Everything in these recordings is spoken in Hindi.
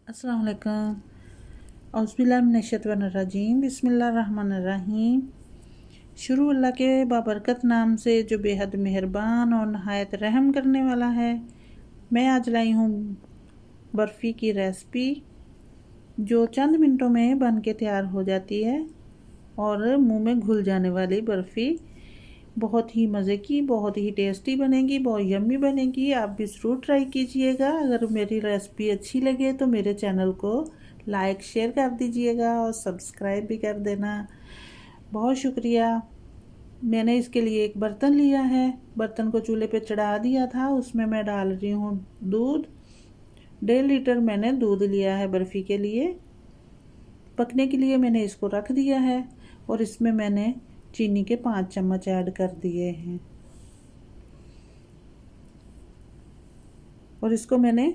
अस्सलाम वालेकुम। औज़ुबिल्लाहिमिनश्शैतानिर्रजीम बिस्मिल्लाहिर्रहमानिर्रहीम। शुरू अल्लाह के बाबरकत नाम से जो बेहद मेहरबान और नहायत रहम करने वाला है। मैं आज लाई हूँ बर्फ़ी की रेसिपी जो चंद मिनटों में बन के तैयार हो जाती है और मुंह में घुल जाने वाली बर्फ़ी बहुत ही मज़े की, बहुत ही टेस्टी बनेगी, बहुत यम्मी बनेगी। आप भी ज़रूर ट्राई कीजिएगा। अगर मेरी रेसिपी अच्छी लगे तो मेरे चैनल को लाइक शेयर कर दीजिएगा और सब्सक्राइब भी कर देना। बहुत शुक्रिया। मैंने इसके लिए एक बर्तन लिया है, बर्तन को चूल्हे पे चढ़ा दिया था। उसमें मैं डाल रही हूँ दूध। 1.5 लीटर मैंने दूध लिया है बर्फ़ी के लिए। पकने के लिए मैंने इसको रख दिया है और इसमें मैंने चीनी के 5 चम्मच ऐड कर दिए हैं और इसको मैंने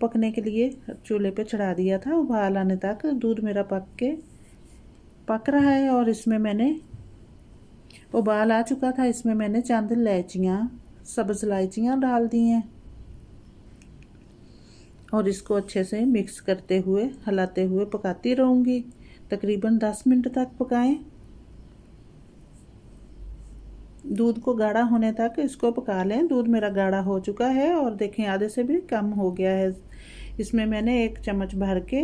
पकने के लिए चूल्हे पे चढ़ा दिया था। उबाल आने तक दूध मेरा पक रहा है और इसमें मैंने उबाल आ चुका था। इसमें मैंने चंद इलायचियाँ, सब्ज़ इलायचियाँ डाल दी हैं और इसको अच्छे से मिक्स करते हुए, हिलाते हुए पकाती रहूँगी। तकरीबन 10 मिनट तक पकाएं। दूध को गाढ़ा होने तक इसको पका लें। दूध मेरा गाढ़ा हो चुका है और देखें आधे से भी कम हो गया है। इसमें मैंने 1 चम्मच भर के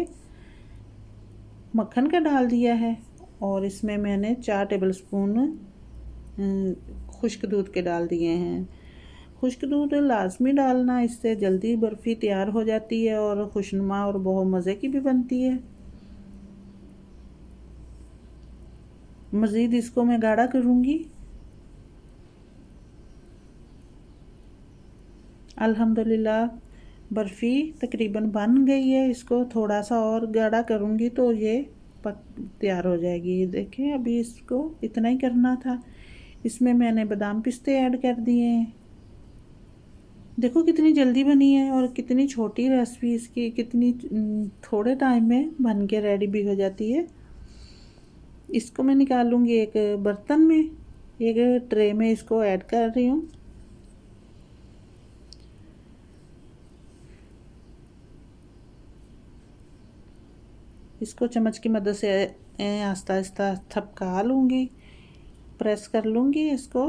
मक्खन का डाल दिया है और इसमें मैंने 4 टेबलस्पून खुश्क दूध के डाल दिए हैं। खुश्क दूध लाजमी डालना, इससे जल्दी बर्फ़ी तैयार हो जाती है और खुशनुमा और बहुत मज़े की भी बनती है। मज़ीद इसको मैं गाढ़ा करूँगी। अल्हम्दुलिल्लाह बर्फ़ी तकरीबन बन गई है। इसको थोड़ा सा और गाढ़ा करूँगी तो ये पक तैयार हो जाएगी। देखें अभी इसको इतना ही करना था। इसमें मैंने बादाम पिस्ते ऐड कर दिए हैं। देखो कितनी जल्दी बनी है और कितनी छोटी रेसिपी इसकी, कितनी थोड़े टाइम में बन के रेडी भी हो जाती है। इसको मैं निकालूंगी एक बर्तन में, एक ट्रे में इसको ऐड कर रही हूँ। इसको चम्मच की मदद से आहिस्ता आहिस्ता थपका लूँगी, प्रेस कर लूँगी इसको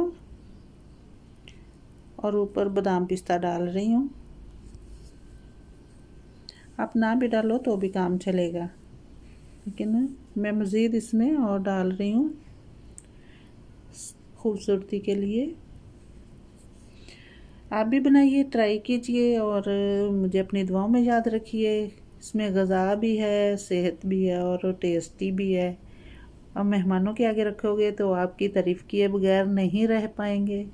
और ऊपर बादाम पिस्ता डाल रही हूँ। आप ना भी डालो तो भी काम चलेगा, लेकिन मैं मज़ीद इसमें और डाल रही हूँ खूबसूरती के लिए। आप भी बनाइए, ट्राई कीजिए और मुझे अपनी दुआओं में याद रखिए। इसमें ग़ज़ा भी है, सेहत भी है और टेस्टी भी है। अब मेहमानों के आगे रखोगे तो आपकी तारीफ़ किए बगैर नहीं रह पाएंगे।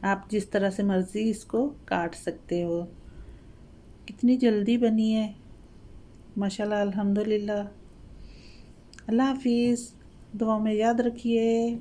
आप जिस तरह से मर्ज़ी इसको काट सकते हो। कितनी जल्दी बनी है माशाल्लाह, अल्हम्दुलिल्लाह। अल्लाह हाफिज़। दुआ में याद रखिए।